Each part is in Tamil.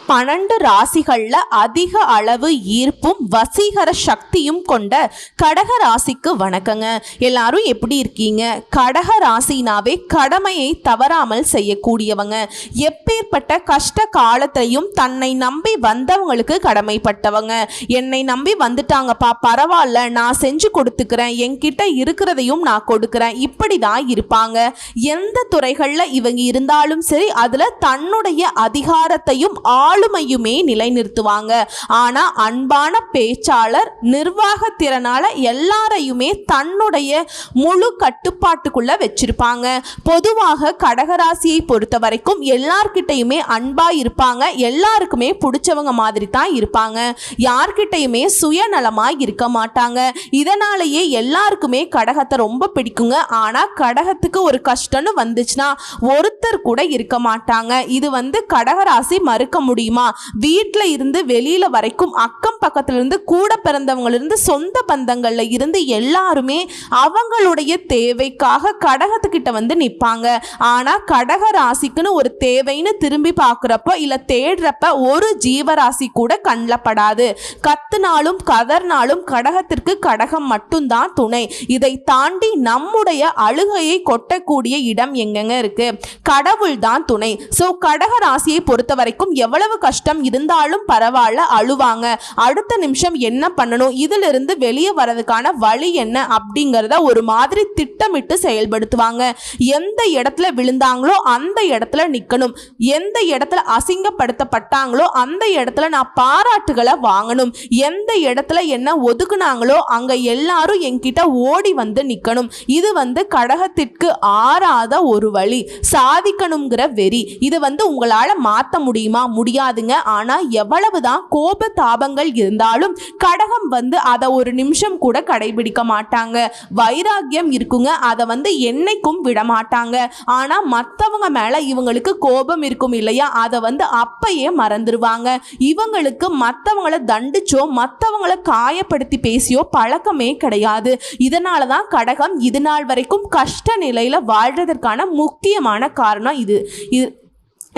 12 ராசிகள்ல அதிக அளவு ஈர்ப்பும் வசீகர சக்தியும் கொண்ட கடக ராசிக்கு வணக்கங்க. எல்லாரும் எப்படி இருக்கீங்க? கடக ராசினாவே கடமையை தவறாமல் செய்யக்கூடியவங்க. எப்பேற்பட்ட கஷ்ட காலத்திலையும் தன்னை நம்பி வந்தவங்களுக்கு கடமைப்பட்டவங்க. என்னை நம்பி வந்துட்டாங்கப்பா, பரவாயில்ல, நான் செஞ்சு கொடுத்துக்கிறேன், என்கிட்ட இருக்கிறதையும் நான் கொடுக்கிறேன், இப்படிதான் இருப்பாங்க. எந்த துறைகள்ல இவங்க இருந்தாலும் சரி, அதுல தன்னுடைய அதிகாரத்தையும் ஆளுமையுமே நிலைநிறுத்துவாங்க. ஆனா அன்பான பேச்சாளர், நிர்வாக திறனால எல்லாரையுமே தன்னுடைய முழு கட்டுப்பாட்டுக்குள்ள வச்சிருப்பாங்க. பொதுவாக கடகராசியை பொறுத்த வரைக்கும் எல்லார்கிட்டையுமே அன்பா இருப்பாங்க. எல்லாருக்குமே பிடிச்சவங்க மாதிரி தான் இருப்பாங்க. யார்கிட்டையுமே சுயநலமா இருக்க மாட்டாங்க. இதனாலேயே எல்லாருக்குமே கடகத்தை ரொம்ப பிடிக்குங்க. ஆனா கடகத்துக்கு ஒரு கஷ்டம்னு வந்துச்சுன்னா ஒருத்தர் கூட இருக்க மாட்டாங்க. இது கடகராசி மறுக்க முடியுமா? வீட்டில் இருந்து வெளியில வரைக்கும், அக்கம் பக்கத்துல இருந்து, கூட பிறந்தவங்க இருந்து, சொந்த பந்தங்கள்ல இருந்து எல்லாருமே அவங்களுடைய தேவைக்காக கடகத்துக்கிட்ட நிற்பாங்க. ஆனா கடக ராசிக்குன்னு ஒரு தேவைன்னு திரும்பி பார்க்குறப்ப இல்ல தேடுறப்ப ஒரு ஜீவராசி கூட கண்ணில் படாது. கத்துனாலும் கதர்னாலும் கடகத்திற்கு கடகம் மட்டும்தான் துணை. இதை தாண்டி நம்முடைய அழுகையை கொட்டக்கூடிய இடம் எங்கெங்க இருக்கு? கடவுள் தான் துணை. சோ கடக ராசியை பொறுத்த வரைக்கும் எவ்வளவு கஷ்டம் இருந்தாலும் பரவாயில்ல, அழுவாங்க. அடுத்த நிமிஷம் என்ன பண்ணணும், இதிலிருந்து வெளியே வரதுக்கான வழி என்ன அப்படிங்கிறத ஒரு மாதிரி திட்டமிட்டு செயல்படுத்துவாங்க. எந்த இடத்துல விழுந்தாங்களோ அந்த இடத்துல நிக்கணும். எந்த இடத்துல அசிங்கப்படுத்தப்பட்டாங்களோ அந்த இடத்துல நான் பாராட்டுகளை வாங்கணும். எந்த இடத்துல என்ன ஒதுக்குனாங்களோ அங்க எல்லாரும் என்கிட்ட ஓடி வந்து நிக்கணும். இது கடகத்திற்கு ஆறாத ஒரு வழி. சாதிக்கணுங்கிற வெறி. இது உங்களால மாத்த முடியுமா? முடியாதுங்க. ஆனா எவ்வளவுதான் கோப தாபங்கள் இருந்தாலும் கடகம் அதை ஒரு நிமிஷம் கூட கடைபிடிக்க மாட்டாங்க. வைராகியம் இருக்குங்க. அதை என்னைக்கும் விட மாட்டாங்க. ஆனா மற்றவங்க மேல இவங்களுக்கு கோபம் இருக்கும் இல்லையா, அதை அப்பயே மறந்துடுவாங்க. இவங்களுக்கு மற்றவங்களை தண்டிச்சோ மற்றவங்களை காயப்படுத்தி பேசியோ பழக்கமே கிடையாது. இதனாலதான் கடகம் இது நாள் வரைக்கும் கஷ்ட நிலையில வாழ்றதற்கான முக்கியமான காரணம் இது.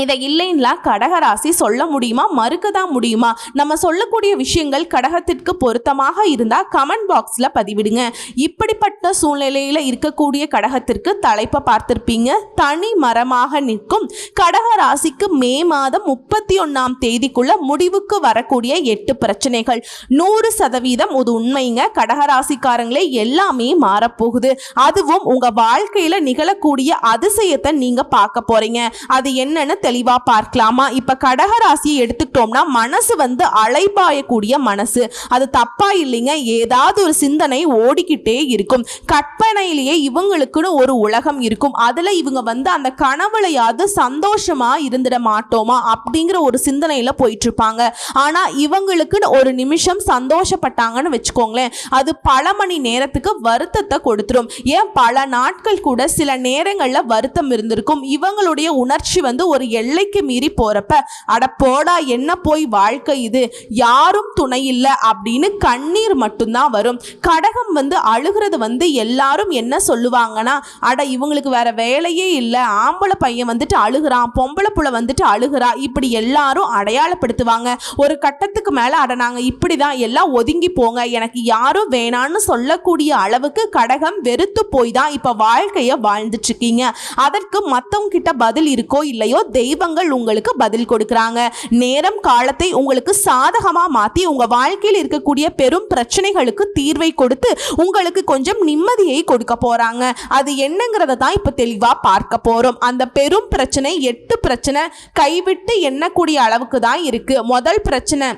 இதை இல்லைன்னா கடகராசி சொல்ல முடியுமா? மறுக்க தான் முடியுமா? நம்ம சொல்லக்கூடிய விஷயங்கள் கடகத்திற்கு பொருத்தமாக இருந்தால் கமெண்ட் பாக்ஸில் பதிவிடுங்க. இப்படிப்பட்ட சூழ்நிலையில் இருக்கக்கூடிய கடகத்திற்கு தலைப்பை பார்த்திருப்பீங்க. தனி மரமாக நிற்கும் கடகராசிக்கு மே மாதம் 31ஆம் தேதிக்குள்ள முடிவுக்கு வரக்கூடிய 8 பிரச்சனைகள் 100% இது உண்மைங்க. கடகராசிக்காரங்களே எல்லாமே மாறப்போகுது. அதுவும் உங்க வாழ்க்கையில நிகழக்கூடிய அதிசயத்தை நீங்க பார்க்க போறீங்க. அது என்னன்னு தெளிவா பார்க்கலாமா? இப்ப கடகராசியை எடுத்துக்கிட்டோம்னா மனசு அலைபாயக்கூடிய மனசு. அது தப்பா இல்லைங்க. ஏதாவது ஒரு சிந்தனை ஓடிக்கிட்டே இருக்கும். கற்பனையிலேயே இவங்களுக்குன்னு ஒரு உலகம் இருக்கும். அதுல இவங்க அந்த கனவுலையாவது சந்தோஷமா இருந்துட மாட்டோமா அப்படிங்கிற ஒரு சிந்தனையில போயிட்டு இருப்பாங்க. ஆனா இவங்களுக்குன்னு ஒரு நிமிஷம் சந்தோஷப்பட்டாங்கன்னு வச்சுக்கோங்களேன், அது பல மணி நேரத்துக்கு வருத்தத்தை கொடுத்துரும். ஏன் பல நாட்கள் கூட சில நேரங்கள்ல வருத்தம் இருந்திருக்கும். இவங்களுடைய உணர்ச்சி ஒரு எல்லைக்கு மீறி போறப்ப அட போடா, என்ன போய் வாழ்க்கை இது, யாரும் துணை இல்லை அப்படின்னு கண்ணீர் மட்டும்தான் வரும். கடகம் அழுகிறது எல்லாரும் என்ன சொல்லுவாங்கன்னா, அட இவங்களுக்கு வேற வேலையே இல்லை, ஆம்பளை பையன் அழுகிறான், பொம்பளை புள்ள அழுகிறா, இப்படி எல்லாரும் அடையாளப்படுத்துவாங்க. ஒரு கட்டத்துக்கு மேல அட நாங்க இப்படிதான், எல்லாம் ஒதுங்கி போங்க, எனக்கு யாரும் வேணான்னு சொல்லக்கூடிய அளவுக்கு கடகம் வெறுத்து போய் தான் இப்ப வாழ்க்கைய வாழ்ந்துட்டு இருக்கீங்க. அதற்கு மத்தவங்க கிட்ட பதில் இருக்கோ இல்லையோ, தெய்வங்கள் உங்களுக்கு பதில் கொடுக்கறாங்க. நேரம் காலத்தை உங்களுக்கு சாதகமா மாத்தி உங்க வாழ்க்கையில் இருக்கக்கூடிய பெரும் பிரச்சனைகளுக்கு தீர்வை கொடுத்து உங்களுக்கு கொஞ்சம் நிம்மதியை கொடுக்க போறாங்க. அது என்னங்கிறத தான் இப்ப தெளிவா பார்க்க போறோம். அந்த பெரும் பிரச்சனை 8 பிரச்சனை கைவிட்டு எண்ணக்கூடிய அளவுக்கு தான் இருக்கு. முதல் பிரச்சனை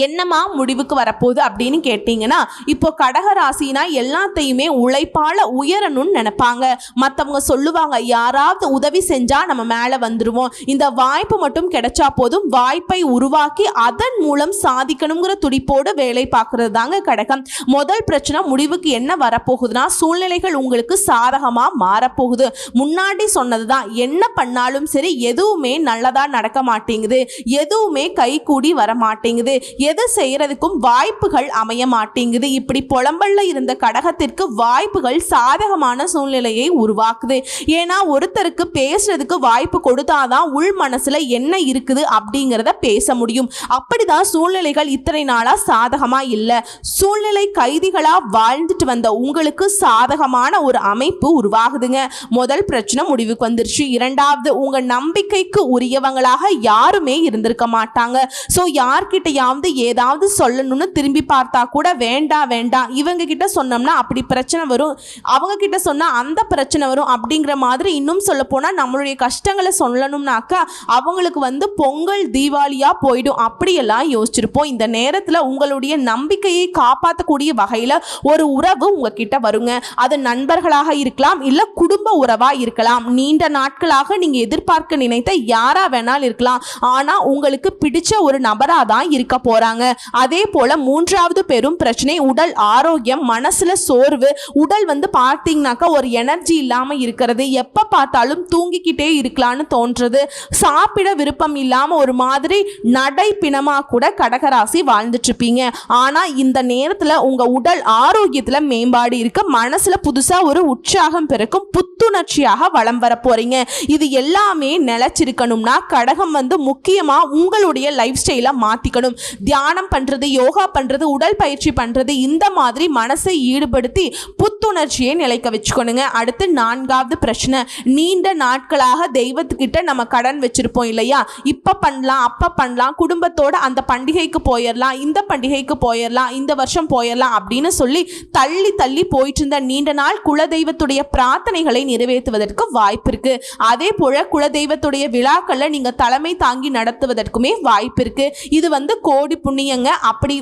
என்னமா முடிவுக்கு வரப்போகுது அப்படின்னு கேட்டீங்கன்னா, இப்போ கடகராசினா எல்லாத்தையுமே உழைப்பால உயரணும்னு நினைப்பாங்க. மற்றவங்க சொல்லுவாங்க யாராவது உதவி செஞ்சா நம்ம மேலே வந்துடுவோம், இந்த வாய்ப்பு மட்டும் கிடைச்சா போதும், வாய்ப்பை உருவாக்கி அதன் மூலம் சாதிக்கணுங்கிற துடிப்போடு வேலை பார்க்கறது தாங்க கடகம். முதல் பிரச்சனை முடிவுக்கு என்ன வரப்போகுதுன்னா, சூழ்நிலைகள் உங்களுக்கு சாதகமாக மாறப்போகுது. முன்னாடி சொன்னது தான், என்ன பண்ணாலும் சரி எதுவுமே நல்லதா நடக்க மாட்டேங்குது, எதுவுமே கை கூடி வர மாட்டேங்குது, எது செய்யறதுக்கும் வாய்ப்புகள் அமைய மாட்டேங்குது. இப்படி புலம்பல்ல இருந்த கடகத்திற்கு வாய்ப்புகள் சாதகமான சூழ்நிலையை உருவாக்குது. ஏன்னா ஒருத்தருக்கு பேசுறதுக்கு வாய்ப்பு கொடுத்தாதான் உள் மனசுல என்ன இருக்குது அப்படிங்கிறத பேச முடியும். அப்படிதான் சூழ்நிலைகள் இத்தனை நாளா சாதகமா இல்ல. சூழ்நிலை கைதிகளா வாழ்ந்துட்டு வந்த உங்களுக்கு சாதகமான ஒரு அமைப்பு உருவாகுதுங்க. முதல் பிரச்சனை முடிவுக்கு வந்துருச்சு. இரண்டாவது, உங்க நம்பிக்கைக்கு உரியவங்களாக யாருமே இருந்திருக்க மாட்டாங்க. ஸோ யார்கிட்டையாவது ஏதாவது சொல்லணும்னு திரும்பி பார்த்தா கூட வேண்டாம் வேண்டாம், இவங்க கிட்ட சொன்னோம்னா அப்படி பிரச்சனை வரும், அவங்க கிட்ட சொன்னா அந்த பிரச்சனை வரும் அப்படிங்கிற மாதிரி. இன்னும் சொல்ல போனா நம்மளுடைய கஷ்டங்களை சொல்லணும்னாக்கா அவங்களுக்கு பொங்கல் தீபாவளியா போயிடும் அப்படியெல்லாம் யோசிச்சிருப்போம். இந்த நேரத்தில் உங்களுடைய நம்பிக்கையை காப்பாற்றக்கூடிய வகையில் ஒரு உறவு உங்ககிட்ட வருங்க. அது நண்பர்களாக இருக்கலாம், இல்லை குடும்ப உறவா இருக்கலாம். நீண்ட நாட்களாக நீங்க எதிர்பார்க்க நினைத்த யாரா வேணாலும் இருக்கலாம். ஆனா உங்களுக்கு பிடிச்ச ஒரு நபரா தான் இருக்க போறாங்க. அதே போல மூன்றாவது பெரும் பிரச்சனை உடல் ஆரோக்கியம். மனசுல சோர்வு, உடல் பார்த்தீங்கன்னாக்கா ஒரு எனர்ஜி இல்லாம இருக்கிறது, எப்ப பார்த்தாலும் தூங்கிக்கிட்டே இருக்கலாம்னு தோன்றது, சாப்பிட விருப்பம் இல்லாம ஒரு மாதிரி நடை பிணமா கூட கடகராசி வாழ்ந்துட்டு இருப்பீங்க. ஆனா இந்த நேரத்துல உங்க உடல் ஆரோக்கியத்துல மேம்பாடு இருக்கு. மனசுல புதுசா ஒரு உற்சாகம் பிறக்கும், புத்துணர்ச்சியாக வளம் வர போறீங்க. இது எல்லாமே நிலைச்சிருக்கணும்னா கடகம் முக்கியமா உங்களுடைய லைஃப் ஸ்டைலை மாத்திக்கணும். தியானம் பண்றது, யோகா பண்றது, உடல் பயிற்சி பண்றது, இந்த மாதிரி மனசை ஈடுபடுத்தி புத்துணர்ச்சியை நிலைக்க வச்சுக்கணுங்க. அடுத்து நான்காவது பிரச்சனை, நீண்ட நாட்களாக தெய்வத்துக்கிட்ட நம்ம கடன் வச்சிருப்போம் இல்லையா, இப்ப பண்ணலாம் அப்ப பண்ணலாம், குடும்பத்தோட அந்த பண்டிகைக்கு போயிடலாம், இந்த பண்டிகைக்கு போயிடலாம், இந்த வருஷம் போயிடலாம் அப்படின்னு சொல்லி தள்ளி தள்ளி போயிட்டு இருந்த நீண்ட நாள் குலதெய்வத்துடைய பிரார்த்தனைகளை நிறைவேற்றுவதற்கு வாய்ப்பு இருக்கு. அதே போல குலதெய்வத்துடைய விழாக்கள்ல நீங்க தலைமை தாங்கி நடத்துவதற்குமே வாய்ப்பு இருக்கு. இது கோடி புண்ணியங்க. அப்படி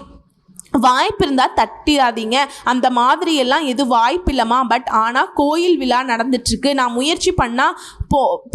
வாய்ப்பு இருந்தால் தட்டிடாதீங்க. அந்த மாதிரி எல்லாம் எது வாய்ப்பு இல்லைம்மா, பட் ஆனால் கோயில் விழா நடந்துட்டுருக்கு, நான் முயற்சி பண்ணால்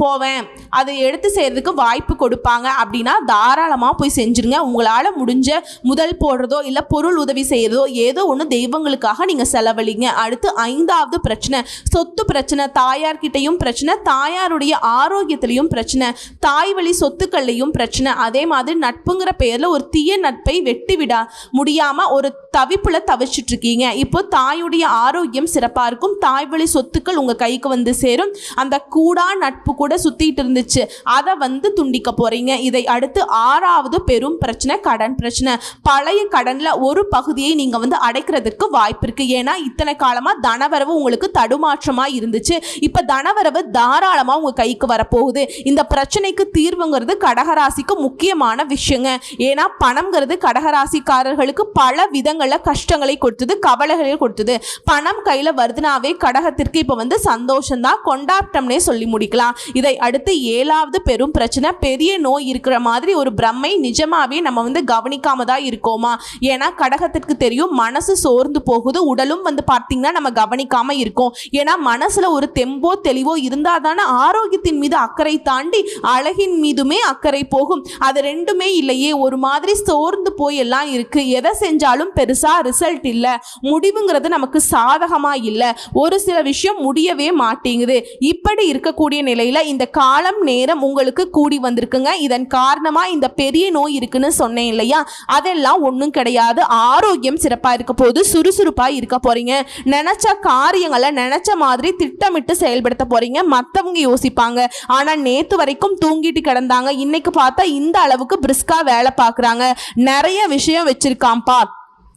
போவேன், அதை எடுத்து செய்கிறதுக்கு வாய்ப்பு கொடுப்பாங்க அப்படின்னா தாராளமாக போய் செஞ்சுருங்க. உங்களால் முடிஞ்ச முதல் போடுறதோ இல்லை பொருள் உதவி செய்கிறதோ ஏதோ ஒன்று தெய்வங்களுக்காக நீங்கள் செலவழிங்க. அடுத்து ஐந்தாவது பிரச்சனை சொத்து பிரச்சனை. தாயார்கிட்டையும் பிரச்சனை, தாயாருடைய ஆரோக்கியத்திலையும் பிரச்சனை, தாய் வழி சொத்துக்கள்லையும் பிரச்சனை. அதே மாதிரி நட்புங்கிற பெயரில் ஒரு தீய நட்பை வெட்டி விட முடியாமல் ஒரு தவிப்புல தவிச்சிட்டு இருக்கீங்க. இப்போ தாயுடைய ஆரோக்கியம் சிறப்பாக இருக்கும், தாய் வழி சொத்துக்கள் உங்கள் கைக்கு சேரும். அந்த கூடா நட்பு கூட சுத்திட்டு இருந்துச்சு, அதை துண்டிக்க போறீங்க. இதை அடுத்து ஆறாவது பெரும் பிரச்சனை கடன் பிரச்சனை. பழைய கடன்ல ஒரு பகுதியை நீங்க அடைக்கிறதுக்கு வாய்ப்பு இருக்கு. ஏன்னா இத்தனை காலமா தனவரவு உங்களுக்கு தடுமாற்றமா இருந்துச்சு, இப்ப தனவரவு தாராளமா உங்க கைக்கு வரப்போகுது. இந்த பிரச்சனைக்கு தீர்வுங்கிறது கடகராசிக்கு முக்கியமான விஷயங்க. ஏன்னா பணம்ங்கிறது கடகராசிக்காரர்களுக்கு பல விதங்கள்ல கஷ்டங்களை கொடுத்தது, கவலைகளை கொடுத்தது. பணம் கையில வருதுனாவே கடகத்திற்கு இப்ப சந்தோஷம் தான், கொண்டாட்டம்னே சொல்லி முடிக்கலாம். இதை அடுத்து ஏழாவது பெரும் பிரச்சனை பெரிய நோய் இருக்கிற மாதிரி ஒரு பிரம்மை. நிஜமாவே நம்ம கவனிக்காம தான் இருக்கோமா? ஏன்னா கடகத்திற்கு தெரியும் மனசு சோர்ந்து போகுது, உடலும் பார்த்தீங்கன்னா நம்ம கவனிக்காம இருக்கோம். ஏன்னா மனசுல ஒரு தெம்போ தெளிவோ இருந்தாதான ஆரோக்கியத்தின் மீது அக்கறை தாண்டி அழகின் மீதுமே அக்கறை போகும். அது ரெண்டுமே இல்லையே, ஒரு மாதிரி சோர்ந்து போய் எல்லாம் இருக்கு. எதை செஞ்சாலும் பெருசா ரிசல்ட் இல்ல, முடிவுங்கிறது நமக்கு சாதகமா இல்ல, ஒரு சில விஷயம் முடியவே மாட்டேங்குது. இப்படி இருக்கக்கூடிய நிலையில இந்த காலம் நேரம் உங்களுக்கு கூடி வந்திருக்குங்க. இதன் காரணமா இந்த பெரிய நோய் இருக்குன்னு சொன்னேன் இல்லையா, அதெல்லாம் ஒன்றும் கிடையாது. ஆரோக்கியம் சிறப்பா இருக்க போது, சுறுசுறுப்பா இருக்க போறீங்க. நினைச்ச காரியங்களை நினைச்ச மாதிரி திட்டமிட்டு செயல்படுத்த போறீங்க. மற்றவங்க யோசிப்பாங்க, ஆனா நேத்து வரைக்கும் தூங்கிட்டு கிடந்தாங்க, இன்னைக்கு பார்த்தா இந்த அளவுக்கு பிரிஸ்கா வேலை பார்க்குறாங்க, நிறைய விஷயம் வச்சிருக்காம்பா,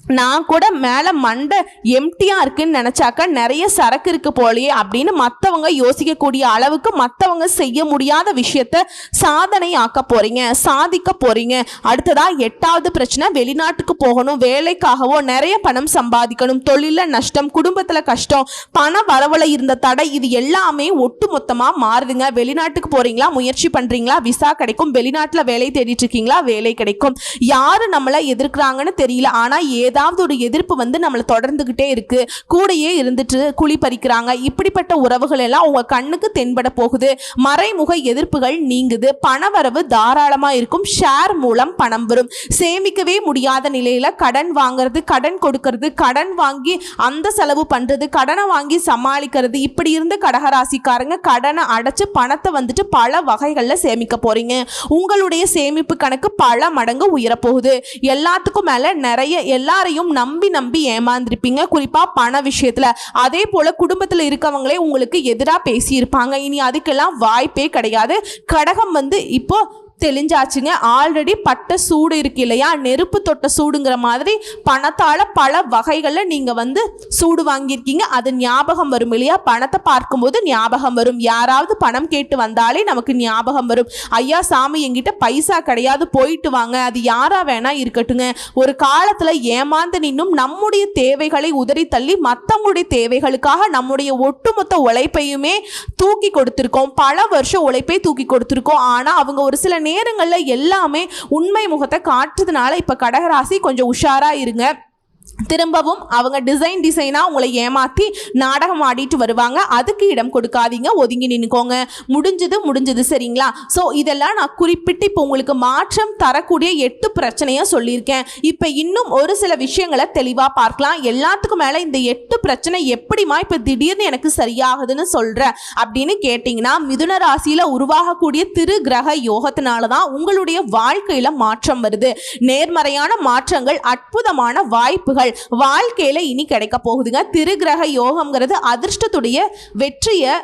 நான் கூட மேலே மண்டை எம்டியாக இருக்குன்னு நினச்சாக்க நிறைய சரக்கு இருக்கு போலையே அப்படின்னு மற்றவங்க யோசிக்கக்கூடிய அளவுக்கு மற்றவங்க செய்ய முடியாத விஷயத்த சாதனை ஆக்க போறீங்க, சாதிக்க போறீங்க. அடுத்ததா எட்டாவது பிரச்சனை வெளிநாட்டுக்கு போகணும், வேலைக்காகவோ நிறைய பணம் சம்பாதிக்கணும், தொழில நஷ்டம், குடும்பத்தில் கஷ்டம், பண வரவுல இருந்த தடை, இது எல்லாமே ஒட்டு மொத்தமாக மாறுதுங்க. வெளிநாட்டுக்கு போறீங்களா, முயற்சி பண்றீங்களா, விசா கிடைக்கும். வெளிநாட்டில் வேலை தேடிட்டு இருக்கீங்களா, வேலை கிடைக்கும். யாரு நம்மளை எதிர்க்கிறாங்கன்னு தெரியல, ஆனால் ஏதாவது ஒரு எதிர்ப்பு வந்து நம்மளை தொடர்ந்துகிட்டே இருக்கு, கூடையே இருந்துட்டு குழி பறிக்கிறாங்க. இப்படிப்பட்ட உறவுகள் எல்லாம் உங்க கண்ணுக்கு தென்பட போகுது. மறைமுக எதிர்ப்புகள் நீங்குது. பணவரவு தாராளமா இருக்கும். ஷேர் மூலம் பணம் வரும். சேமிக்கவே முடியாத நிலையில கடன் வாங்குறது, கடன் கொடுக்கறது, கடன் வாங்கி அந்த செலவு பண்றது, கடனை வாங்கி சமாளிக்கிறது, இப்படி இருந்த கடகராசிக்காரங்க கடனை அடைச்சு பணத்தை வந்துட்டு பல வகைகள்ல சேமிக்க போறீங்க. உங்களுடைய சேமிப்பு கணக்கு பல மடங்கு உயரப்போகுது. எல்லாத்துக்கும் மேல நிறைய எல்லாரையும் நம்பி நம்பி ஏமாந்திருப்பீங்க, குறிப்பா பண விஷயத்துல. அதே போல குடும்பத்துல இருக்கவங்களே உங்களுக்கு எதிராக பேசியிருப்பாங்க. இனி அதுக்கெல்லாம் வாய்ப்பே கிடையாது. கடகம் வந்து இப்போ தெளிஞ்சாச்சுங்க. ஆல்ரெடி பட்ட சூடு இருக்கு இல்லையா, நெருப்பு தொட்ட சூடுங்கிற மாதிரி பணத்தால் பல வகைகளில் நீங்கள் வந்து சூடு வாங்கியிருக்கீங்க. அது ஞாபகம் வரும் இல்லையா, பணத்தை பார்க்கும்போது ஞாபகம் வரும். யாராவது பணம் கேட்டு வந்தாலே நமக்கு ஞாபகம் வரும். ஐயா சாமி என்கிட்ட பைசா கிடையாது, போயிட்டு வாங்க. அது யாரா வேணா இருக்கட்டுங்க. ஒரு காலத்தில் ஏமாந்து நின்னும் நம்முடைய தேவைகளை உதறி தள்ளி மற்றவங்களுடைய தேவைகளுக்காக நம்முடைய ஒட்டுமொத்த உழைப்பையுமே தூக்கி கொடுத்துருக்கோம். பல வருஷம் உழைப்பை தூக்கி கொடுத்துருக்கோம். ஆனால் அவங்க ஒரு சில நேரங்களில் எல்லாமே உண்மை முகத்தை காட்டுறதுனால இப்போ கடகராசி கொஞ்சம் உஷாரா இருங்க. திரும்பவும் அவங்க டிசைனாக உங்களை ஏமாற்றி நாடகம் ஆடிட்டு வருவாங்க. அதுக்கு இடம் கொடுக்காதீங்க, ஒதுங்கி நின்றுக்கோங்க. முடிஞ்சது சரிங்களா? ஸோ இதெல்லாம் நான் குறிப்பிட்டு இப்போ உங்களுக்கு மாற்றம் தரக்கூடிய 8 பிரச்சனையை சொல்லியிருக்கேன். இப்போ இன்னும் ஒரு சில விஷயங்களை தெளிவாக பார்க்கலாம். எல்லாத்துக்கும் மேலே இந்த 8 பிரச்சனை எப்படிமா இப்போ திடீர்னு எனக்கு சரியாகுதுன்னு சொல்கிறேன் அப்படின்னு கேட்டிங்கன்னா, மிதுன ராசியில் உருவாகக்கூடிய திரு கிரக யோகத்தினால தான் உங்களுடைய வாழ்க்கையில் மாற்றம் வருது. நேர்மறையான மாற்றங்கள், அற்புதமான வாய்ப்புகள் வாழ்க்கையில இனி கிடைக்க போகுதுங்க. திருகிரக யோகம்ங்கிறது அதிர்ஷ்டத்துடைய வெற்றியை,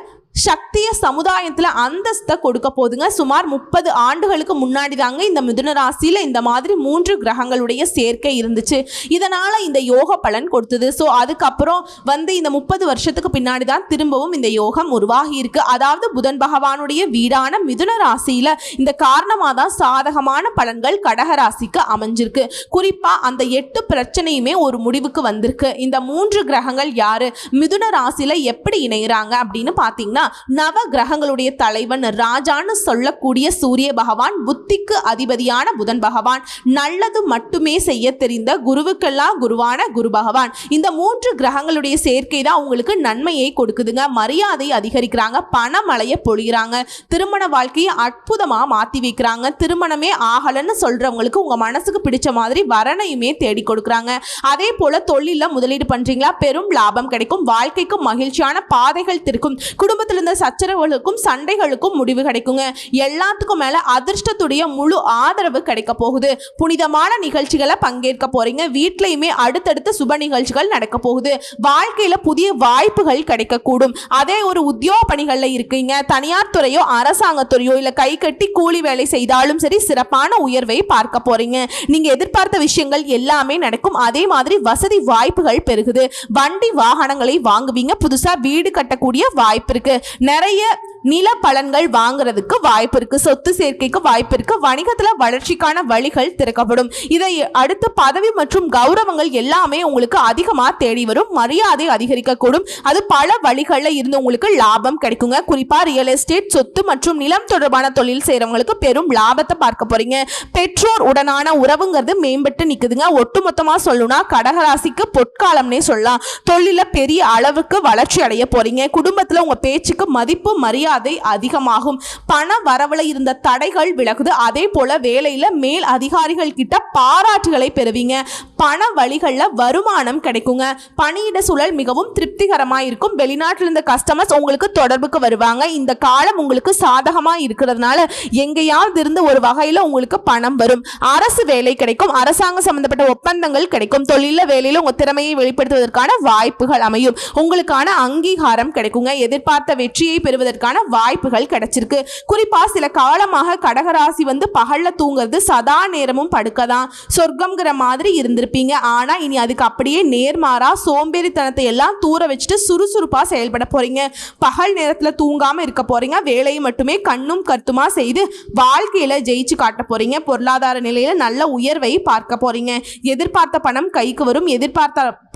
சக்திய சமுதாயத்தில் அந்தஸ்தை கொடுக்க போதுங்க. சுமார் 30 ஆண்டுகளுக்கு முன்னாடி தாங்க இந்த மிதுன ராசியில் இந்த மாதிரி 3 கிரகங்களுடைய சேர்க்கை இருந்துச்சு. இதனால இந்த யோக பலன் கொடுத்தது. ஸோ அதுக்கப்புறம் வந்து இந்த 30 வருஷத்துக்கு பின்னாடி தான் திரும்பவும் இந்த யோகம் உருவாகி இருக்கு. அதாவது புதன் பகவானுடைய வீடான மிதுன ராசியில் இந்த காரணமாக தான் சாதகமான பலன்கள் கடகராசிக்கு அமைஞ்சிருக்கு. குறிப்பா அந்த 8 பிரச்சனையுமே ஒரு முடிவுக்கு வந்திருக்கு. இந்த 3 கிரகங்கள் யாரு, மிதுன ராசியில் எப்படி இணைகிறாங்க அப்படின்னு பார்த்தீங்கன்னா, நவ கிரகங்களுடைய தலைவன் ராஜான்னு சொல்லக்கூடிய சூரிய பகவான், புத்திக்கு அதிபதியான புதன் பகவான், நல்லது மட்டுமே செய்ய தெரிந்த குருவுக்கெல்லாம் குருவான குரு பகவான். இந்த 3 கிரகங்களுடைய சேர்க்கை தான் உங்களுக்கு நன்மையை கொடுக்குதுங்க. மரியாதை அதிகரிக்கிறாங்க, பணமழைய பொழிகிறாங்க, திருமண வாழ்க்கையை அற்புதமா மாத்தி வைக்கிறாங்க. திருமணமே ஆகலன்னு சொல்றவங்களுக்கு உங்க மனசுக்கு பிடிச்ச மாதிரி வரனையுமே தேடி கொடுக்குறாங்க. அதே போல தொழில முதலீடு பண்றீங்களா, பெரும் லாபம் கிடைக்கும். வாழ்க்கைக்கு மகிழ்ச்சியான பாதைகள் திறக்கும். குடும்பத்தில் இருந்த சச்சரவுகளுக்கும் சண்டைகளுக்கும் முடிவு கிடைக்குங்க. எல்லாத்துக்கும் மேல அதிர்ஷ்டத்துடைய முழு ஆதரவு கிடைக்க போகுது. புனிதமான நிகழ்ச்சிகளை பங்கேற்க போறீங்க. வீட்லயுமே அடுத்தடுத்த சுப நிகழ்ச்சிகள் நடக்க போகுது. வாழ்க்கையில புதிய வாய்ப்புகள் கிடைக்கக்கூடும். அதே ஒரு உத்தியோக பணிகள்ல இருக்கீங்க, தனியார் துறையோ அரசாங்கத்துறையோ இல்ல கை கட்டி கூலி வேலை செய்தாலும் சரி, சிறப்பான உயர்வை பார்க்க போறீங்க. நீங்க எதிர்பார்த்த விஷயங்கள் எல்லாமே நடக்கும். அதே மாதிரி வசதி வாய்ப்புகள் பெருகுது. வண்டி வாகனங்களை வாங்குவீங்க. புதுசா வீடு கட்டக்கூடிய வாய்ப்பு இருக்கு. நிறைய நில பலன்கள் வாங்குறதுக்கு வாய்ப்பு இருக்கு. சொத்து சேர்க்கைக்கு வாய்ப்பு இருக்கு. வணிகத்துல வளர்ச்சிக்கான வழிகள் திறக்கப்படும். இதை அடுத்து பதவி மற்றும் கௌரவங்கள் எல்லாமே உங்களுக்கு அதிகமா தேடி வரும். மரியாதை அதிகரிக்கக்கூடும். அது பல வழிகளில் இருந்து உங்களுக்கு லாபம் கிடைக்குங்க. குறிப்பா ரியல் எஸ்டேட், சொத்து மற்றும் நிலம் தொடர்பான தொழில் செய்யறவங்களுக்கு பெரும் லாபத்தை பார்க்க போறீங்க. பெற்றோர் உடனான உறவுங்கிறது மேம்பட்டு நிக்குதுங்க. ஒட்டுமொத்தமா சொல்லணும்னா கடகராசிக்கு பொற்காலம்னே சொல்லலாம். தொழில பெரிய அளவுக்கு வளர்ச்சி அடைய போறீங்க. குடும்பத்துல உங்க பேச்சுக்கு மதிப்பு மரியாதை அதிகமாகும். பண வரவுல இருந்த தடைகள் விலகுது. அதே போல வேலையில மேல் அதிகாரிகள் கிட்ட பாராட்டுகளை பெறுவீங்க. பண வழிகள்ல வருமானம் கிடைக்குங்க. பணியிட சூழல் மிகவும் திருப்திகரமா இருக்கும். வெளிநாட்டில் இருந்த கஸ்டமர்ஸ் உங்களுக்கு தொடர்புக்கு வருவாங்க. இந்த காலம் உங்களுக்கு சாதகமா இருக்கிறதுனால எங்கேயாவது இருந்து ஒரு வகையில உங்களுக்கு பணம் வரும். அரசு வேலை கிடைக்கும். அரசாங்க சம்பந்தப்பட்ட ஒப்பந்தங்கள் கிடைக்கும். தொழில வேலையில உங்க திறமையை வெளிப்படுத்துவதற்கான வாய்ப்புகள் அமையும். உங்களுக்கான அங்கீகாரம் கிடைக்குங்க. எதிர்பார்த்த வெற்றியை பெறுவதற்கான வாய்ப்புகள் கிடைச்சிருக்கு. குறிப்பா சில காலமாக கடகராசி வந்து பகல்ல தூங்குறது, சதா நேரமும் படுக்கதான் சொர்க்கம்ங்கிற மாதிரி இருந்திருப்பீங்க. ஆனா இனி அதுக்கு அப்படியே நேர்மாறா சோம்பேறித்தனத்தை எல்லாம் தூர வச்சுட்டு சுறுசுறுப்பா செயல்பட போறீங்க. பகல் நேரத்துல தூங்காம இருக்க போறீங்க. வேலையை மட்டுமே கண்ணும் கருத்துமா செய்து வாழ்க்கையில ஜெயிச்சு காட்ட போறீங்க. பொருளாதார நிலையில நல்ல உயர்வை பார்க்க போறீங்க. எதிர்பார்த்த பணம் கைக்கு வரும்.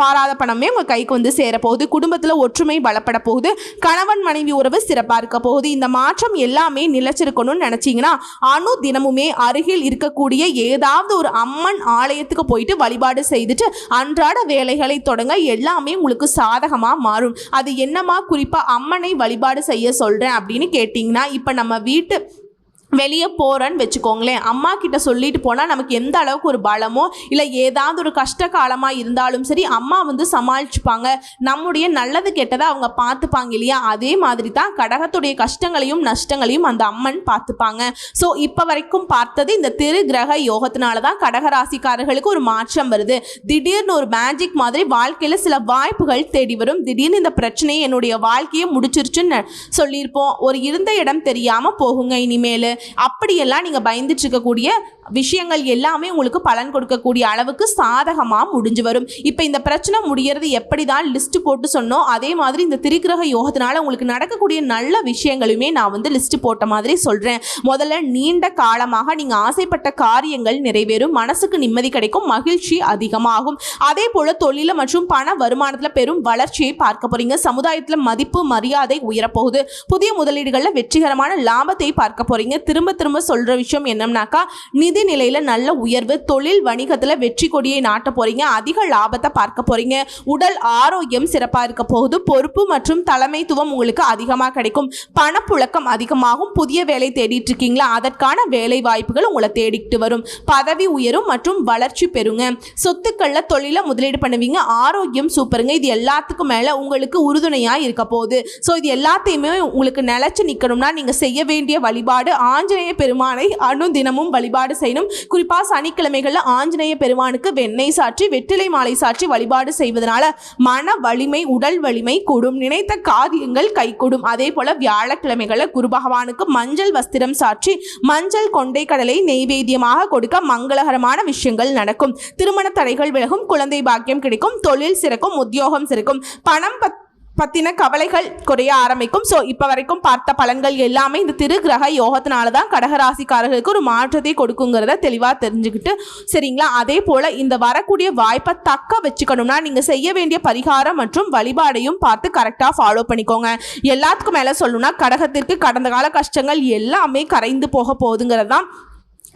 பாராத பணமே உங்க கைக்கு வந்து சேர போகுது. குடும்பத்துல ஒற்றுமை பலப்பட போகுது. கணவன் மனைவி உறவு சிறப்பா இருக்க இருக்க போகுது. இந்த மாற்றம் எல்லாமே நிலைச்சிருக்கணும்னு நினைச்சீங்கன்னா தினமுமே அருகில் இருக்கக்கூடிய ஏதாவது ஒரு அம்மன் ஆலயத்துக்கு போயிட்டு வழிபாடு செய்துட்டு அன்றாட வேலைகளை தொடங்க எல்லாமே உங்களுக்கு சாதகமா மாறும். அது என்னமா குறிப்பா அம்மனை வழிபாடு செய்ய சொல்றேன் அப்படின்னு கேட்டிங்கன்னா, இப்போ நம்ம வீட்டு வெளியே போகிறேன்னு வச்சுக்கோங்களேன், அம்மா கிட்ட சொல்லிட்டு போனால் நமக்கு எந்த அளவுக்கு ஒரு பலமோ இல்லை ஏதாவது ஒரு கஷ்ட காலமாக இருந்தாலும் சரி அம்மா வந்து சமாளிச்சுப்பாங்க, நம்முடைய நல்லது கெட்டதை அவங்க பார்த்துப்பாங்க இல்லையா. அதே மாதிரி தான் கடகத்துடைய கஷ்டங்களையும் நஷ்டங்களையும் அந்த அம்மன் பார்த்துப்பாங்க. ஸோ இப்போ வரைக்கும் பார்த்தது இந்த திரு கிரக யோகத்தினால தான் கடகராசிக்காரர்களுக்கு ஒரு மாற்றம் வருது. திடீர்னு ஒரு மேஜிக் மாதிரி வாழ்க்கையில் சில வாய்ப்புகள் தேடி வரும். திடீர்னு இந்த பிரச்சனையை என்னுடைய வாழ்க்கையை முடிச்சிருச்சுன்னு சொல்லியிருப்போம். ஒரு இருந்த இடம் தெரியாமல் போகுங்க. இனிமேல் அப்படியெல்லாம் நீங்க பயந்துட்டு இருக்கக்கூடிய விஷயங்கள் எல்லாமே உங்களுக்கு பலன் கொடுக்கக்கூடிய அளவுக்கு சாதகமாக முடிஞ்சு வரும். இப்போ இந்த பிரச்சனை முடியறது எப்படி தான் லிஸ்ட் போட்டு சொன்னோம், அதே மாதிரி இந்த திரிகிரக யோகத்தினால உங்களுக்கு நடக்கக்கூடிய நல்ல விஷயங்களுமே நான் வந்து லிஸ்ட் போட்ட மாதிரி சொல்கிறேன். முதல்ல நீண்ட காலமாக நீங்கள் ஆசைப்பட்ட காரியங்கள் நிறைவேறும், மனசுக்கு நிம்மதி கிடைக்கும், மகிழ்ச்சி அதிகமாகும். அதே போல் தொழில மற்றும் பண வருமானத்தில் பெரும் வளர்ச்சியை பார்க்க போறீங்க. சமுதாயத்தில் மதிப்பு மரியாதை உயரப்போகுது. புதிய முதலீடுகளில் வெற்றிகரமான லாபத்தை பார்க்க போறீங்க. திரும்ப திரும்ப சொல்கிற விஷயம் என்னன்னாக்கா, நிதி நிலையில நல்ல உயர்வு, தொழில் வணிகத்தில் வெற்றி கொடியை நாட்ட போறீங்க, அதிக லாபத்தை பார்க்க போறீங்க. உடல் ஆரோக்கியம் சிறப்பாக இருக்க போகுது. பொறுப்பு மற்றும் தலைமைத்துவம் உங்களுக்கு அதிகமாக கிடைக்கும். பணப்புழக்கம் அதிகமாகும். புதிய வேலை தேடிட்டு இருக்கீங்களா, அதற்கான வேலை வாய்ப்புகள் உங்களை தேடிட்டு வரும். பதவி உயரும் மற்றும் வளர்ச்சி பெறுங்க. சொத்துக்கள்ல தொழில முதலீடு பண்ணுவீங்க. ஆரோக்கியம் சூப்பருங்க. இது எல்லாத்துக்கும் மேல உங்களுக்கு உறுதுணையா இருக்க போகுது. ஸோ இது எல்லாத்தையுமே உங்களுக்கு நிலைச்சு நிற்கணும்னா நீங்க செய்ய வேண்டிய வழிபாடு ஆஞ்சநேய பெருமானை தினமும் வழிபாடு செய்யணும். குறிப்பா சனிக்கிழமைகள்ல ஆஞ்சநேய பெருமானுக்கு வெண்ணெய் சாற்றி வெற்றிலை மாலை சாற்றி வழிபாடு செய்வதனால மன வலிமை உடல் வலிமை கூடும், நினைத்த காரியங்கள் கைகூடும். அதே போல வியாழக்கிழமைகள்ல குரு பகவானுக்கு மஞ்சள் வஸ்திரம் சாற்றி மஞ்சள் கொண்டை கடலை நெய்வேத்தியமாக கொடுக்க மங்களகரமான விஷயங்கள் நடக்கும். திருமண தடைகள் விலகும், குழந்தை பாக்கியம் கிடைக்கும், தொழில் சிறக்கும், உத்தியோகம் சிறக்கும், பணம் பத்தின கவலைகள் குறைய ஆரம்பிக்கும். ஸோ இப்போ வரைக்கும் பார்த்த பலன்கள் எல்லாமே இந்த திரு கிரக யோகத்தினால தான் கடகராசிக்காரர்களுக்கு ஒரு மாற்றத்தை கொடுக்குங்கிறத தெளிவாக தெரிஞ்சுக்கிட்டு சரிங்களா. அதே போல் இந்த வரக்கூடிய வாய்ப்பை தக்க வச்சுக்கணும்னா நீங்கள் செய்ய வேண்டிய பரிகாரம் மற்றும் வழிபாடையும் பார்த்து கரெக்டாக ஃபாலோ பண்ணிக்கோங்க. எல்லாத்துக்கும் மேலே சொல்லணும்னா கடகத்திற்கு கடந்த கால கஷ்டங்கள் எல்லாமே கரைந்து போக போகுதுங்கிறது தான்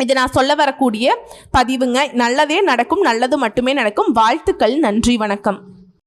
இது நான் சொல்ல வரக்கூடிய பதிவுங்க. நல்லதே நடக்கும், நல்லது மட்டுமே நடக்கும். வாழ்த்துக்கள். நன்றி, வணக்கம்.